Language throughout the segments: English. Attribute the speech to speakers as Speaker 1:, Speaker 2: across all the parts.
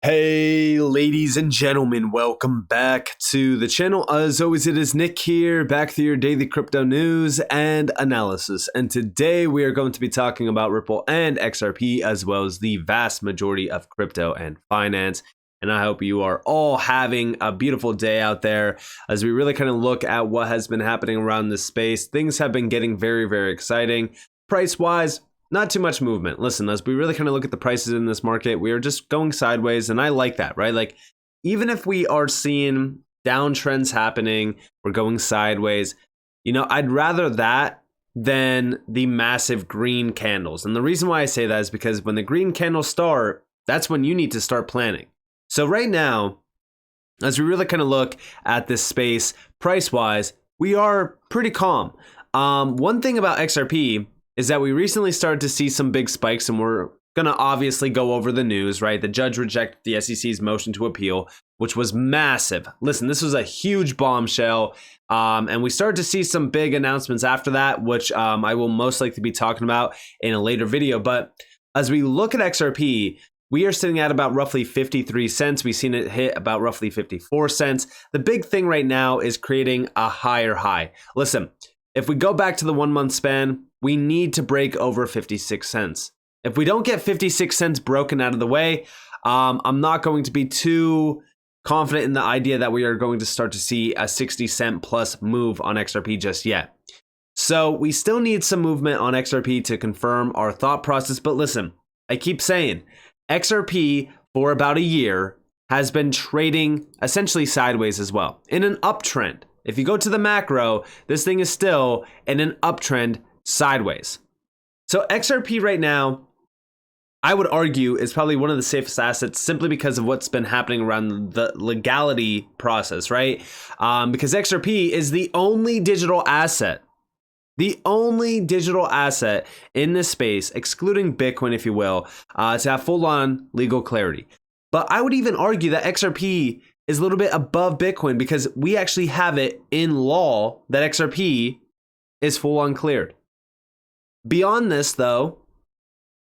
Speaker 1: Hey, ladies and gentlemen, welcome back to the channel. As always, it is Nick here, back with your daily crypto news and analysis. And today we are going to be talking about Ripple and XRP, as well as the vast majority of crypto and finance. And I hope you are all having a beautiful day out there as we really kind of look at what has been happening around this space. Things have been getting very, very exciting. Price-wise, not too much movement. Listen, as we really kind of look at the prices in this market, we are just going sideways, and I like that, right? Like, even if we are seeing downtrends happening, we're going sideways, I'd rather that than the massive green candles. And the reason why I say that is because when the green candles start, that's when you need to start planning. So right now, as we really kind of look at this space, price-wise, we are pretty calm. One thing about XRP is that we recently started to see some big spikes, and we're going to obviously go over the news, right? The judge rejected the SEC's motion to appeal, which was massive. Listen, this was a huge bombshell, and we started to see some big announcements after that, which I will most likely be talking about in a later video. But as we look at XRP, we are sitting at about roughly 53 cents. We've seen it hit about roughly 54 cents. The big thing right now is creating a higher high. Listen, if we go back to the 1 month span, we need to break over 56 cents. If we don't get 56 cents broken out of the way, I'm not going to be too confident in the idea that we are going to start to see a 60 cent plus move on XRP just yet. So we still need some movement on XRP to confirm our thought process. But listen, I keep saying XRP for about a year has been trading essentially sideways as well in an uptrend. If you go to the macro, this thing is still in an uptrend sideways. So XRP right now, I would argue, is probably one of the safest assets simply because of what's been happening around the legality process, right? Because XRP is the only digital asset in this space, excluding Bitcoin, if you will, to have full-on legal clarity. But I would even argue that XRP is a little bit above Bitcoin because we actually have it in law that XRP is full-on cleared. Beyond this, though,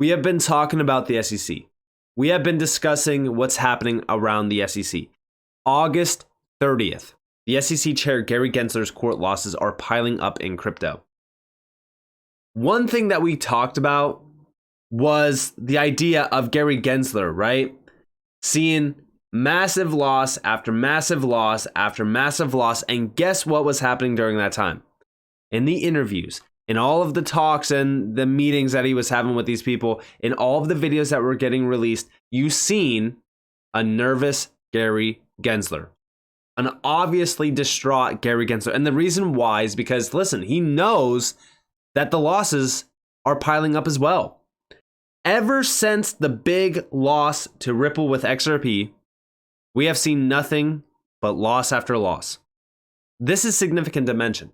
Speaker 1: we have been talking about the SEC. We have been discussing what's happening around the SEC. August 30th, the SEC chair Gary Gensler's court losses are piling up in crypto. One thing that we talked about was the idea of Gary Gensler, right? Seeing massive loss after massive loss after massive loss. And guess what was happening during that time? In the interviews, in all of the talks and the meetings that he was having with these people, in all of the videos that were getting released, you've seen a nervous Gary Gensler, an obviously distraught Gary Gensler. And the reason why is because, listen, he knows that the losses are piling up as well. Ever since the big loss to Ripple with XRP, we have seen nothing but loss after loss. This is significant to mention.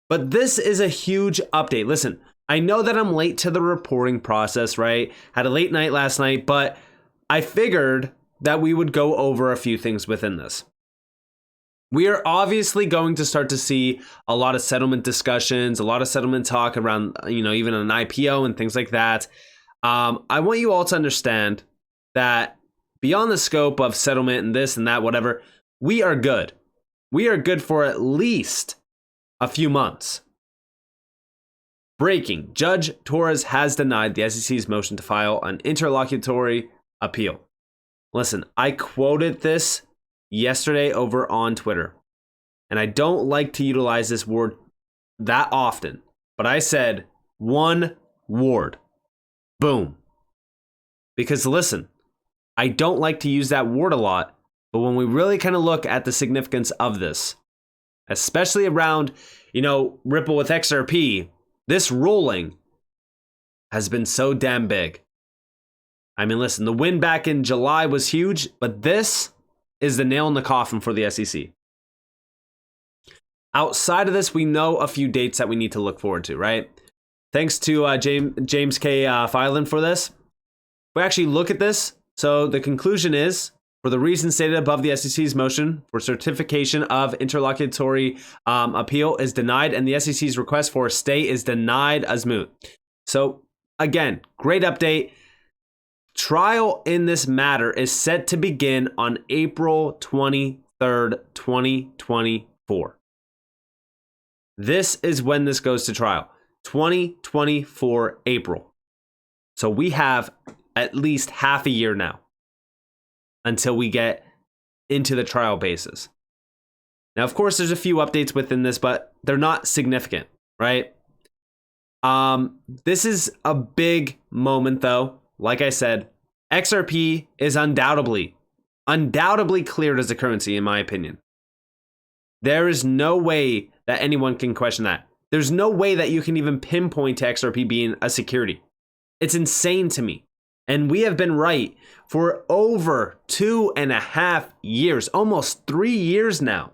Speaker 1: But this is a huge update. Listen, I know that I'm late to the reporting process, right? Had a late night last night, but I figured that we would go over a few things within this. We are obviously going to start to see a lot of settlement discussions, a lot of settlement talk around, even an IPO and things like that. I want you all to understand that beyond the scope of settlement and this and that, whatever, we are good. We are good for at least a few months. Breaking: Judge Torres has denied the SEC's motion to file an interlocutory appeal. Listen, I quoted this yesterday over on Twitter, and I don't like to utilize this word that often, but I said one word. Boom. Because listen, I don't like to use that word a lot, but when we really kind of look at the significance of this, especially around, Ripple with XRP, this ruling has been so damn big. I mean, listen, the win back in July was huge, but this is the nail in the coffin for the SEC. Outside of this, we know a few dates that we need to look forward to, right? Thanks to James K. Filan for this. We actually look at this. So the conclusion is, for the reasons stated above, the SEC's motion for certification of interlocutory appeal is denied, and the SEC's request for a stay is denied as moot. So again, great update. Trial in this matter is set to begin on April 23rd, 2024. This is when this goes to trial, 2024 April. So we have at least half a year now until we get into the trial basis. Now, of course, there's a few updates within this, but they're not significant, right? This is a big moment, though. Like I said, XRP is undoubtedly cleared as a currency, in my opinion. There is no way that anyone can question that. There's no way that you can even pinpoint to XRP being a security. It's insane to me. And we have been right for over 2.5 years, almost 3 years now.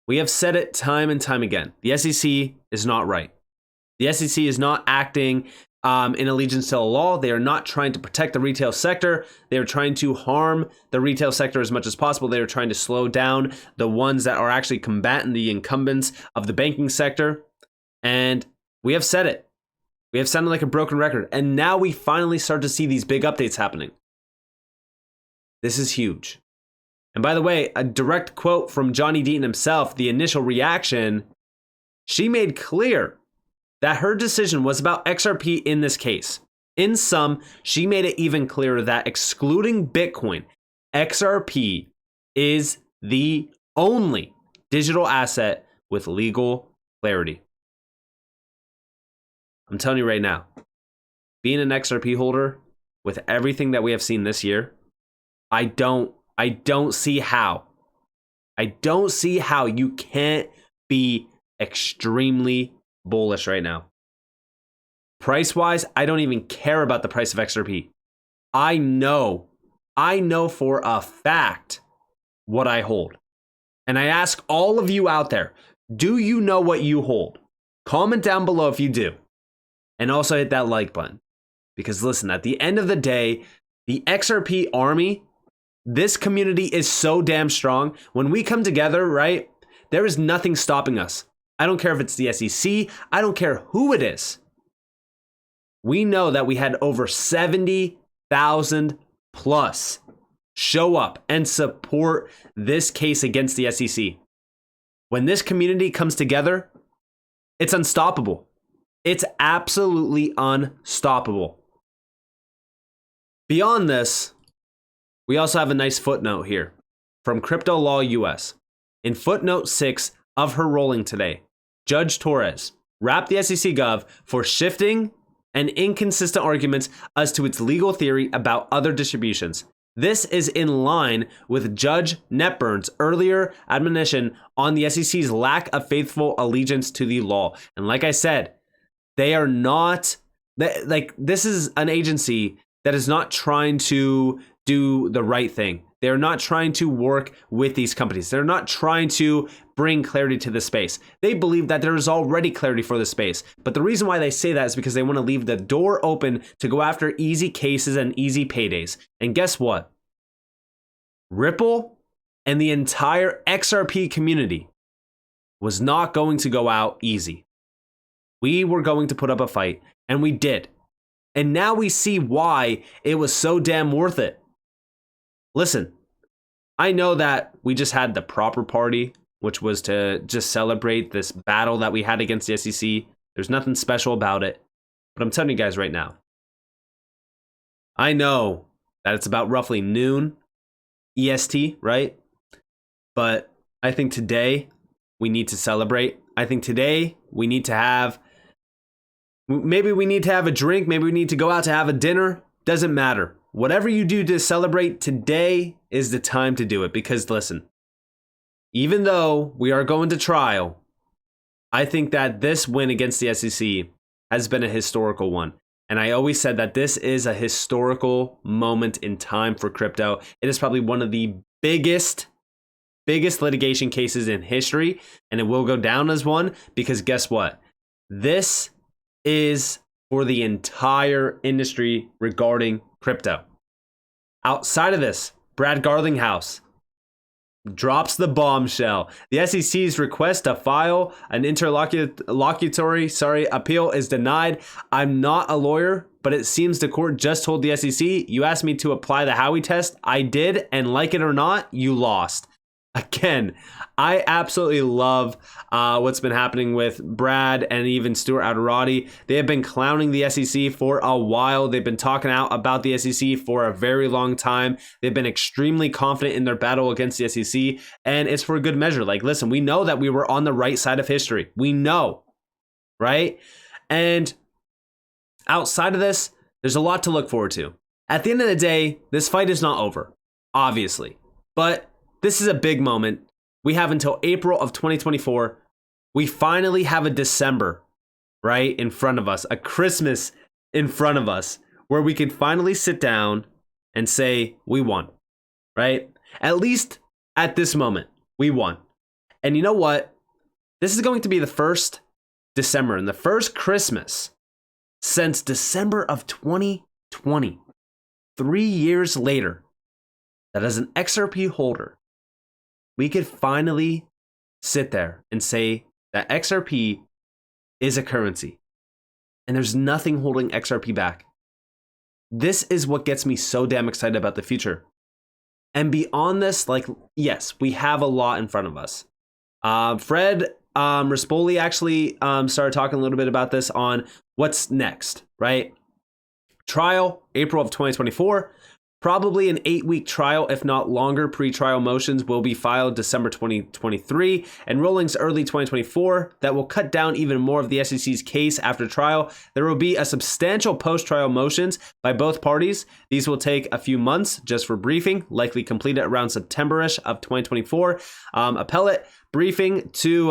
Speaker 1: We have said it time and time again. The SEC is not right. The SEC is not acting in allegiance to the law. They are not trying to protect the retail sector. They are trying to harm the retail sector as much as possible. They are trying to slow down the ones that are actually combating the incumbents of the banking sector. And we have said it. We have sounded like a broken record. And now we finally start to see these big updates happening. This is huge. And by the way, a direct quote from Johnny Deaton himself, the initial reaction, she made clear that her decision was about XRP in this case. In sum, she made it even clearer that excluding Bitcoin, XRP is the only digital asset with legal clarity. I'm telling you right now, being an XRP holder with everything that we have seen this year, I don't see how. I don't see how you can't be extremely bullish right now. Price-wise, I don't even care about the price of XRP. I know for a fact what I hold. And I ask all of you out there, do you know what you hold? Comment down below if you do. And also hit that like button. Because listen, at the end of the day, the XRP army, this community is so damn strong. When we come together, right, there is nothing stopping us. I don't care if it's the SEC. I don't care who it is. We know that we had over 70,000 plus show up and support this case against the SEC. When this community comes together, it's unstoppable. It's absolutely unstoppable. Beyond this, we also have a nice footnote here from Crypto Law US. In footnote 6 of her ruling today, Judge Torres rapped the SEC Gov for shifting and inconsistent arguments as to its legal theory about other distributions. This is in line with Judge Netburn's earlier admonition on the SEC's lack of faithful allegiance to the law. And like I said, they are not, this is an agency that is not trying to do the right thing. They're not trying to work with these companies. They're not trying to bring clarity to the space. They believe that there is already clarity for the space. But the reason why they say that is because they want to leave the door open to go after easy cases and easy paydays. And guess what? Ripple and the entire XRP community was not going to go out easy. We were going to put up a fight, and we did. And now we see why it was so damn worth it. Listen, I know that we just had the proper party, which was to just celebrate this battle that we had against the SEC. There's nothing special about it. But I'm telling you guys right now, I know that it's about roughly noon EST, right? But I think today we need to celebrate. I think today we need to have, maybe we need to have a drink. Maybe we need to go out to have a dinner. Doesn't matter. Whatever you do to celebrate, today is the time to do it. Because listen, even though we are going to trial, I think that this win against the SEC has been a historical one. And I always said that this is a historical moment in time for crypto. It is probably one of the biggest litigation cases in history. And it will go down as one because guess what? This is for the entire industry regarding crypto. Outside of this, Brad Garlinghouse, drops the bombshell. The SEC's request to file an interlocutory appeal is denied. I'm not a lawyer, but it seems the court just told the SEC, you asked me to apply the Howey test. I did, and like it or not, you lost. Again, I absolutely love what's been happening with Brad and even Stuart Alderoty. They have been clowning the SEC for a while. They've been talking out about the SEC for a very long time. They've been extremely confident in their battle against the SEC, and it's for a good measure. Like, listen, we know that we were on the right side of history. We know, right? And outside of this, there's a lot to look forward to. At the end of the day, this fight is not over, obviously, but this is a big moment. We have until April of 2024. We finally have a December, right, in front of us, a Christmas in front of us, where we can finally sit down and say, we won, right? At least at this moment, we won. And you know what? This is going to be the first December and the first Christmas since December of 2020, 3 years later, that as an XRP holder, we could finally sit there and say that XRP is a currency and there's nothing holding XRP back. This is what gets me so damn excited about the future. And beyond this, like, yes, we have a lot in front of us. Fred Rispoli actually started talking a little bit about this on what's next, right? Trial, April of 2024. Probably an 8-week trial, if not longer. Pre-trial motions will be filed December 2023 and rulings early 2024 that will cut down even more of the SEC's case after trial. There will be a substantial post-trial motions by both parties. These will take a few months just for briefing, likely completed around September-ish of 2024. Appellate briefing to,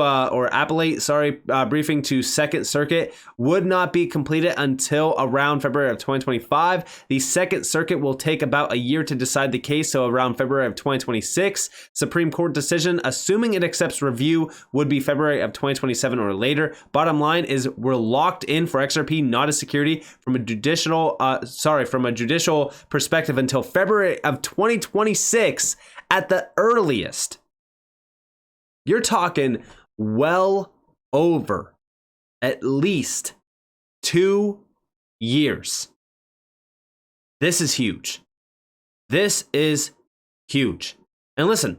Speaker 1: briefing to Second Circuit would not be completed until around February of 2025. The Second Circuit will take about a year to decide the case, so around February of 2026. Supreme Court decision, assuming it accepts review, would be February of 2027 or later. Bottom line is we're locked in for XRP, not a security, from a judicial perspective until February of 2026 at the earliest. You're talking well over at least 2 years. This is huge. This is huge. And listen,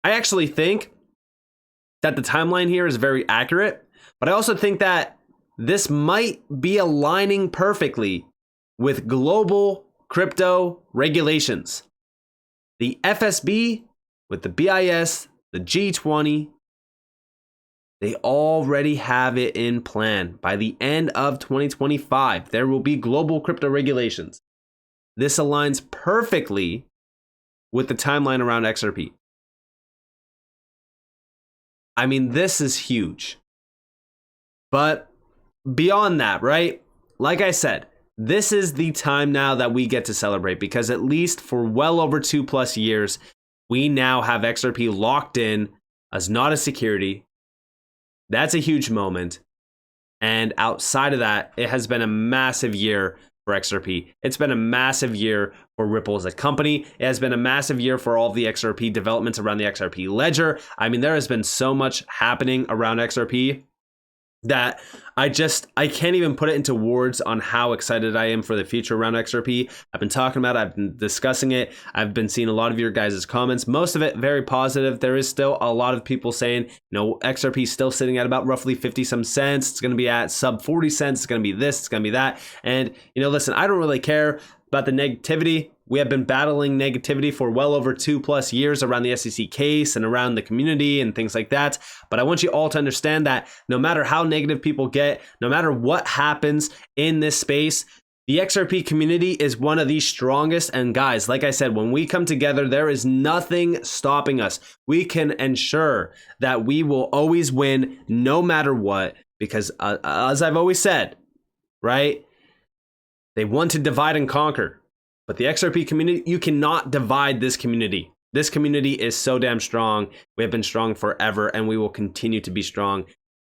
Speaker 1: I actually think that the timeline here is very accurate, but I also think that this might be aligning perfectly with global crypto regulations. The FSB with the BIS, the G20, they already have it in plan. By the end of 2025, there will be global crypto regulations. This aligns perfectly with the timeline around XRP. I mean, this is huge. But beyond that, right? Like I said, this is the time now that we get to celebrate, because at least for well over 2+ years, we now have XRP locked in as not a security. That's a huge moment. And outside of that, it has been a massive year for XRP. It's been a massive year for Ripple as a company. It has been a massive year for all of the XRP developments around the XRP ledger. I mean, there has been so much happening around XRP that I can't even put it into words on how excited I am for the future around XRP. I've been talking about it, I've been discussing it, I've been seeing a lot of your guys' comments, most of it very positive. There is still a lot of people saying, XRP is still sitting at about roughly 50 some cents. It's going to be at sub 40 cents. It's going to be this, it's going to be that. And, listen, I don't really care about the negativity. We have been battling negativity for well over 2+ years around the SEC case and around the community and things like that. But I want you all to understand that no matter how negative people get, no matter what happens in this space, the XRP community is one of the strongest. And guys, like I said, when we come together, there is nothing stopping us. We can ensure that we will always win no matter what, because as I've always said, right? They want to divide and conquer. But the XRP community, you cannot divide this community. This community is so damn strong. We have been strong forever, and we will continue to be strong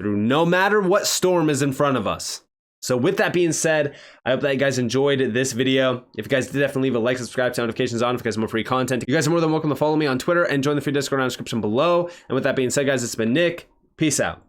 Speaker 1: through no matter what storm is in front of us. So with that being said, I hope that you guys enjoyed this video. If you guys did, definitely leave a like, subscribe, turn notifications on if you guys have more free content. You guys are more than welcome to follow me on Twitter and join the free Discord down in the description below. And with that being said, guys, it's been Nick. Peace out.